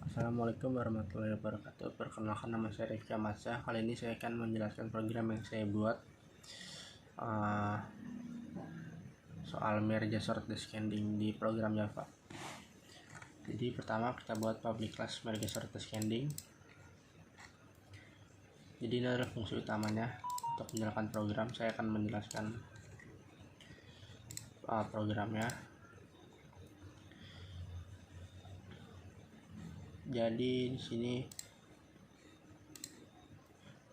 Assalamualaikum warahmatullahi wabarakatuh. Perkenalkan, nama saya Rifki Amatsyah. Kali ini saya akan menjelaskan program yang saya buat soal merge sort descending di program Java. Jadi pertama kita buat public class merge sort descending. Jadi ini adalah fungsi utamanya. Untuk menjalankan program saya akan menjelaskan programnya. Jadi di sini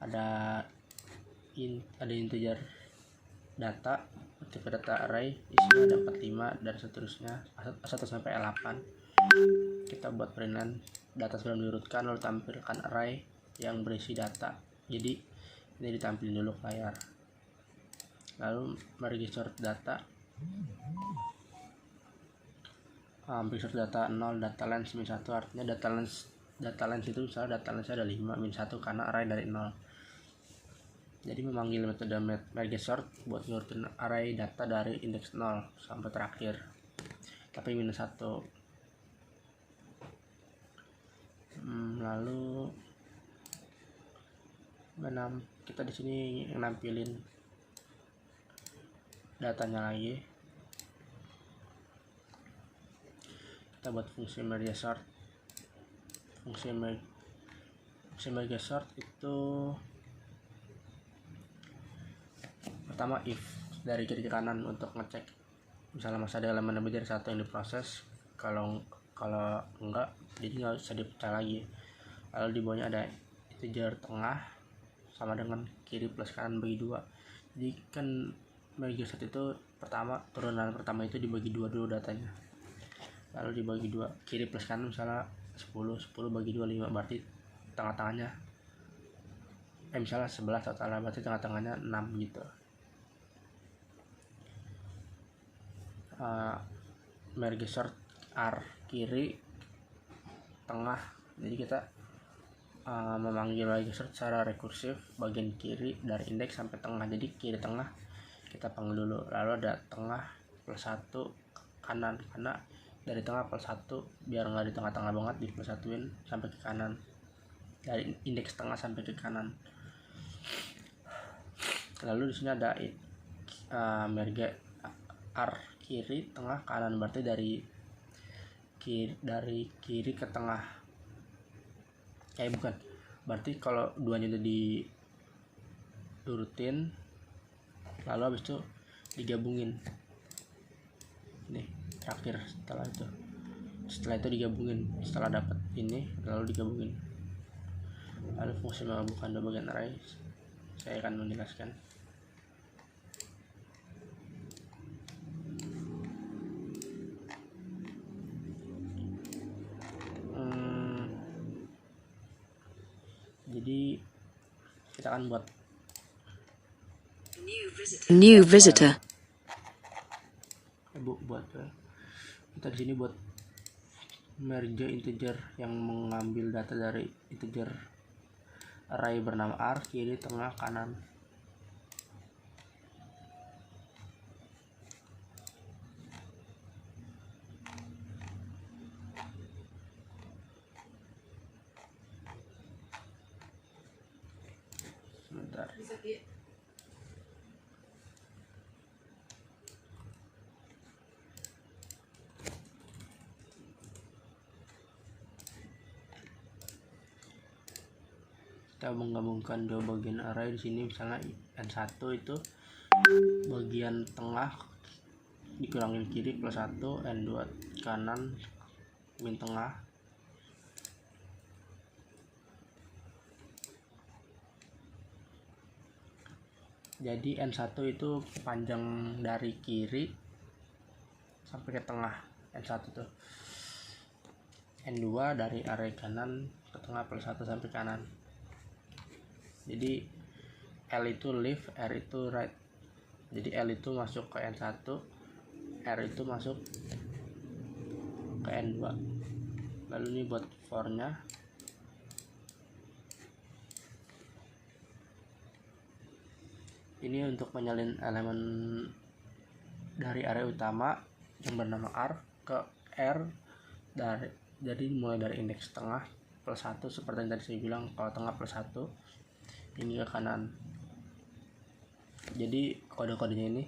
ada integer data, tipe data array, isinya ada 45 dan seterusnya 1 sampai 8. Kita buat perintilan data sebelum diurutkan, lalu tampilkan array yang berisi data. Jadi ini ditampilkan dulu ke layar. Lalu merge sort data, sort data 0, data length min 1, artinya data length itu misalnya data length ada 5 min 1 karena array dari 0. Jadi memanggil metode merge sort buat ngurutin array data dari indeks 0 sampai terakhir, tapi minus 1. Lalu kita di sini nampilin datanya lagi. Kita buat fungsi merge sort. Fungsi merge sort itu pertama if dari kiri ke kanan untuk ngecek misalnya masih ada elemen lebih dari satu yang diproses. Kalau enggak, jadi nggak usah dipecah lagi. Lalu di bawahnya ada integer tengah sama dengan kiri plus kanan bagi 2. Jadi kan merge sort itu turunan pertama itu dibagi 2 dulu datanya, lalu dibagi 2, kiri plus kanan misalnya 10 bagi 2 5, berarti tengah-tengahnya misalnya 11 total, berarti tengah-tengahnya 6 gitu. Merge sort R kiri tengah, jadi kita memanggil merge sort secara rekursif bagian kiri dari indeks sampai tengah. Jadi kiri tengah kita panggil dulu, lalu ada tengah plus 1 kanan, karena dari tengah plus 1 biar nggak di tengah-tengah banget, di plus 1in sampai ke kanan, dari indeks tengah sampai ke kanan. Lalu di sini ada merge R kiri tengah kanan, berarti dari kiri ke tengah. Bukan, berarti kalau duanya itu diurutin lalu habis itu digabungin. Nih terakhir setelah itu digabungin, setelah dapat ini lalu digabungin. Lalu fungsi menggabungkan dua bagian array saya akan menjelaskan. Jadi kita akan buat new visitor. Kita di sini buat merge integer yang mengambil data dari integer array bernama R kiri tengah kanan. Sebentar. Kita menggabungkan dua bagian array di sini, misalnya n1 itu bagian tengah dikurangin kiri plus 1, n2 kanan min tengah. Jadi n1 itu panjang dari kiri sampai ke tengah, n1 tuh. N2 dari array kanan ke tengah plus 1 sampai kanan. Jadi L itu left, R itu right. Jadi L itu masuk ke N1, R itu masuk ke N2. Lalu ini buat for-nya. Ini untuk menyalin elemen dari array utama yang bernama R ke R dari jadi mulai dari indeks tengah plus 1 seperti yang tadi saya bilang, kalau tengah plus 1 ini ke kanan. Jadi kode-kodenya ini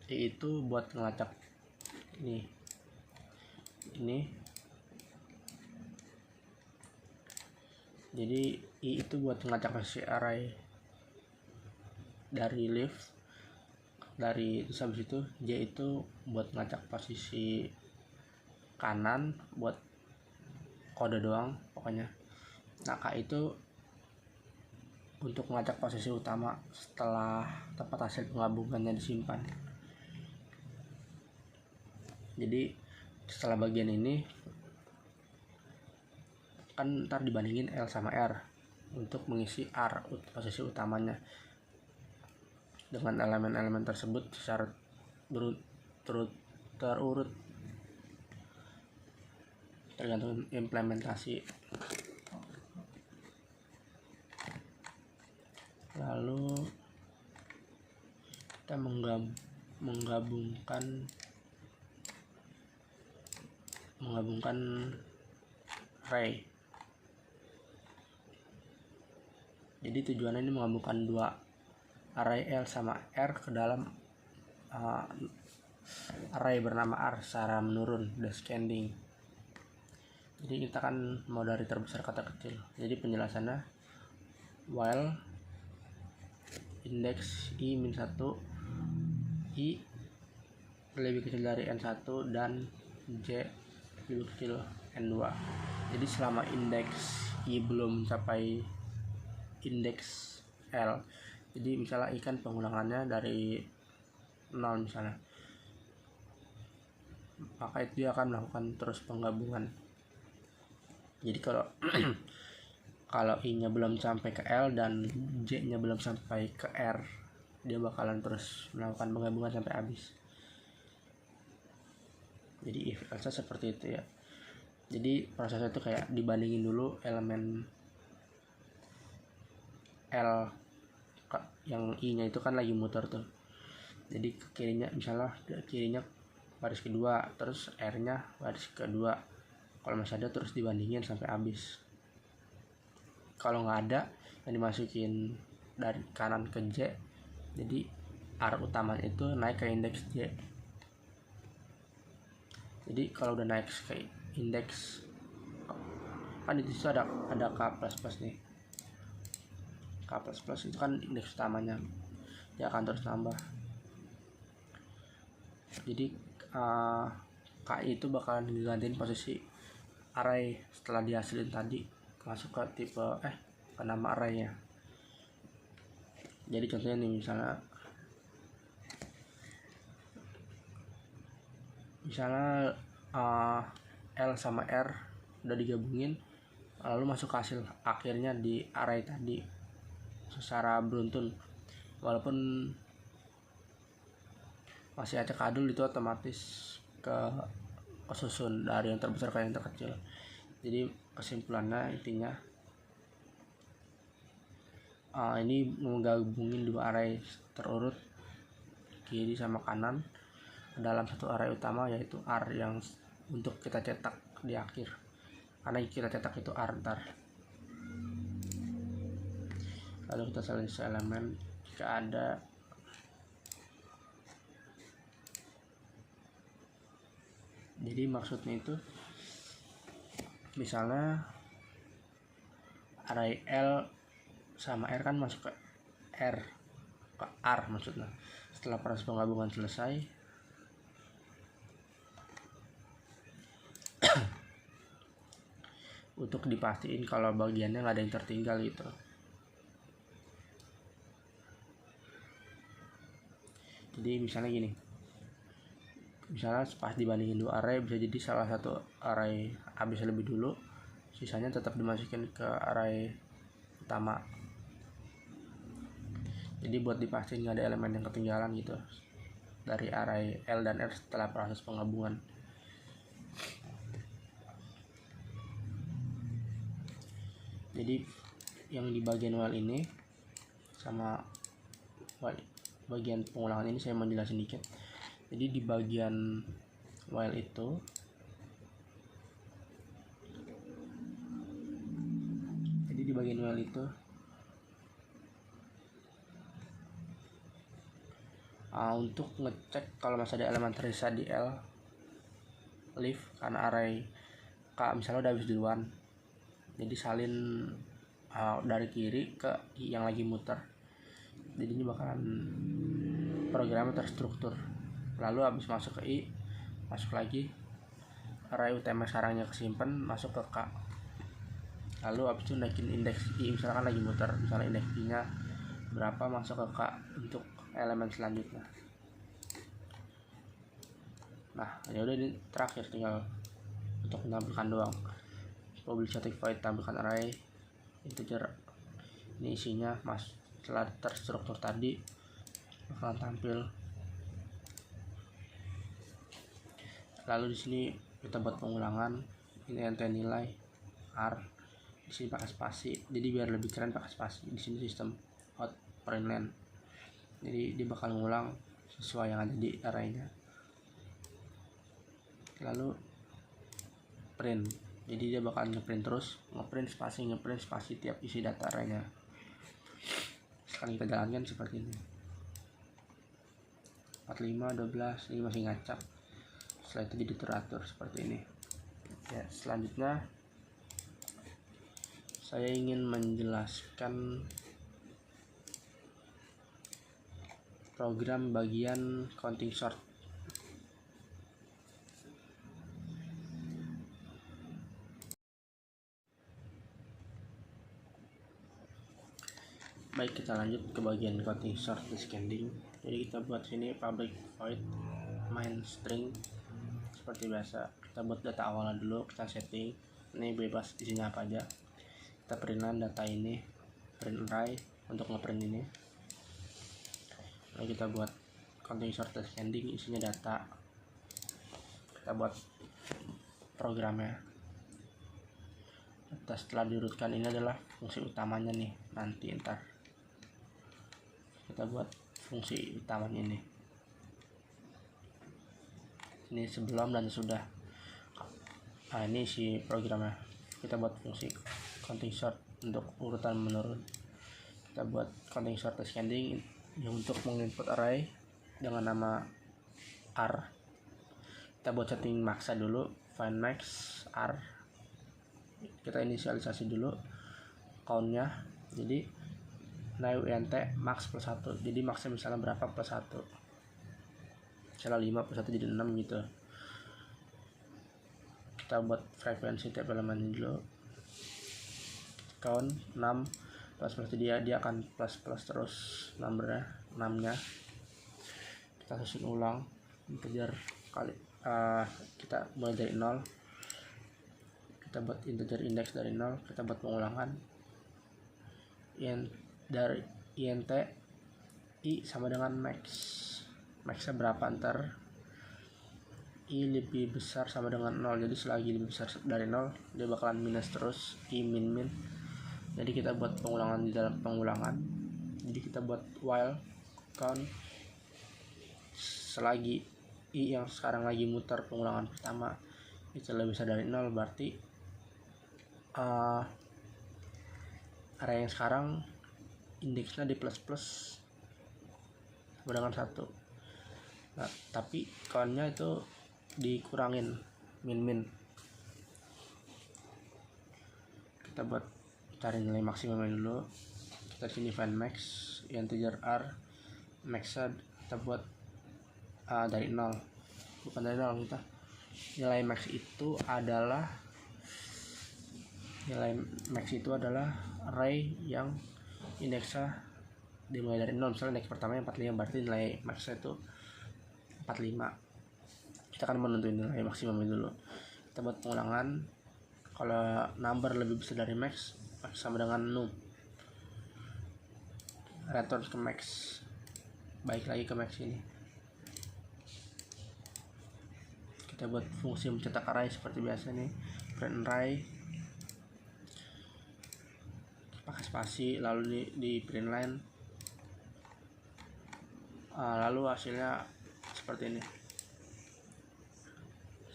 itu buat ngelacak ini jadi I itu buat ngelacak posisi array dari leaf, dari terus habis itu J itu buat ngelacak posisi kanan buat kode doang pokoknya. Nah K itu untuk ngelacak posisi utama setelah tempat hasil penggabungannya disimpan. Jadi setelah bagian ini kan ntar dibandingin L sama R untuk mengisi R posisi utamanya dengan elemen-elemen tersebut secara terurut tergantung implementasi. Lalu kita menggabungkan array. Jadi tujuannya ini menggabungkan dua array L sama R ke dalam array bernama R secara menurun, descending. Jadi kita kan mau dari terbesar kata kecil. Jadi penjelasannya while indeks I-1 I lebih kecil dari N1 dan J lebih kecil N2. Jadi selama indeks I belum mencapai indeks L, jadi misalnya I kan pengulangannya dari 0 misalnya, maka itu dia akan melakukan terus penggabungan. Jadi kalau kalau I-nya belum sampai ke L dan J-nya belum sampai ke R, dia bakalan terus melakukan penggabungan sampai habis. Jadi if else seperti itu ya. Jadi prosesnya itu kayak dibandingin dulu elemen L yang I-nya itu kan lagi muter tuh. Jadi ke kirinya misalnya kirinya baris kedua, terus R-nya baris kedua. Kalau masih ada terus dibandingin sampai habis. Kalau nggak ada yang dimasukin dari kanan ke J, jadi R utamanya itu naik ke indeks J. Jadi kalau udah naik ke indeks, kan di situ ada K plus plus nih. K plus plus itu kan indeks utamanya, dia akan terus nambah. Jadi K itu bakalan digantiin posisi array setelah dihasilin tadi masuk ke tipe ke nama arraynya. Jadi contohnya nih misalnya L sama R udah digabungin, lalu masuk ke hasil akhirnya di array tadi secara beruntun, walaupun masih acak adul itu otomatis kesusun dari yang terbesar ke yang terkecil. Jadi kesimpulannya intinya ini menggabungin dua array terurut kiri sama kanan dalam satu array utama, yaitu R yang untuk kita cetak di akhir, karena kita cetak itu R ntar. Lalu kita selesai elemen jika ada. Jadi maksudnya itu misalnya array L sama R kan masuk ke R maksudnya. Setelah proses penggabungan selesai, untuk dipastiin kalau bagiannya nggak ada yang tertinggal gitu. Jadi misalnya gini, misalnya pas dibandingin dua array, bisa jadi salah satu array habis lebih dulu, sisanya tetap dimasukin ke array utama. Jadi buat dipastiin nggak ada elemen yang ketinggalan gitu dari array L dan R setelah proses penggabungan. Jadi yang di bagian while ini sama bagian pengulangan ini saya mau jelasin dikit. Jadi di bagian while itu di bagian while itu untuk ngecek kalau masih ada elemen tersisa di L leave, karena array K misalnya udah habis duluan, jadi salin dari kiri ke I yang lagi muter. Jadi ini bakalan programnya terstruktur. Lalu habis masuk ke I, masuk lagi array utama sarangnya kesimpan, masuk ke K. Lalu habis itu naikin indeks I, misalkan lagi muter, misalnya indeks I nya berapa, masuk ke K untuk elemen selanjutnya. Nah ya udah, ini terakhir tinggal untuk menampilkan doang. Public static void tampilkan array integer, ini isinya setelah terstruktur tadi bakalan tampil. Lalu di sini kita buat pengulangan, ini nt nilai r, di sini pakai spasi, jadi biar lebih keren pakai spasi. Di sini sistem out println, jadi dia bakal ngulang sesuai yang ada di arraynya. Lalu print, jadi dia bakal ngeprint terus, ngeprint spasi tiap isi data arraynya. Sekarang kita jalankan seperti ini. 45, 12, ini masih ngacak. Setelah itu jadi teratur seperti ini. Ya, selanjutnya saya ingin menjelaskan program bagian counting sort. Baik, kita lanjut ke bagian counting sort descending. Jadi kita buat sini public void main string seperti biasa. Kita buat data awalnya dulu, kita setting ini bebas isinya apa aja. Kita printlan data ini, print array untuk ngeprint ini. Lalu kita buat counting sort descending, isinya data. Kita buat programnya. Data setelah diurutkan ini adalah fungsi utamanya nih, nanti ntar kita buat fungsi utamanya ini sebelum dan sudah. Nah ini si programnya, kita buat fungsi counting sort untuk urutan menurun. Kita buat counting sort descending yang untuk menginput array dengan nama r. Kita buat setting maksa dulu, find max r, kita inisialisasi dulu countnya, jadi new int max plus 1, jadi maksnya misalnya berapa plus 1, misalnya 5 plus 1 jadi 6 gitu. Kita buat frekuensi tiap elemen dulu, count 6 plus plus, dia akan plus terus numbernya 6 nya. Kita susun ulang integer kali kita mulai dari 0, kita buat integer index dari 0, kita buat pengulangan dari int I sama dengan maxnya berapa, ntar I lebih besar sama dengan 0, jadi selagi lebih besar dari 0 dia bakalan minus terus, I min. Jadi kita buat pengulangan di dalam pengulangan, jadi kita buat while count selagi I yang sekarang lagi muter pengulangan pertama itu lebih besar dari 0, berarti array yang sekarang indeksnya di plus sama dengan 1. Nah tapi countnya itu dikurangin min. Kita buat cari nilai maksimumnya dulu, kita sini find max integer r, maxnya kita buat dari 0, bukan dari 0, kita nilai max itu adalah array yang indeksnya dimulai dari 0. Misalnya indeks pertama yang 45, berarti nilai maxnya itu 45. Kita akan menentuin nilai maksimum dulu. Kita buat pengulangan, kalau number lebih besar dari max sama dengan num, return ke max, baik lagi ke max ini. Kita buat fungsi mencetak array seperti biasa nih, print array pakai spasi, lalu di print line, lalu hasilnya seperti ini.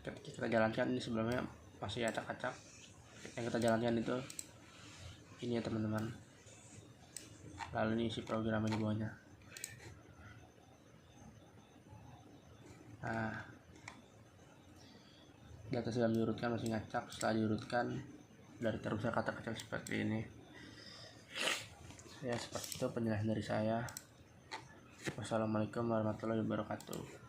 Kita jalankan, ini sebelumnya masih acak-acak, yang kita jalankan itu ini ya teman-teman. Lalu ini isi program di bawahnya. Nah, data sudah diurutkan, masih ngacak. Setelah diurutkan dari terusnya kata kecil seperti ini. Ya seperti itu penjelasan dari saya. Wassalamualaikum warahmatullahi wabarakatuh.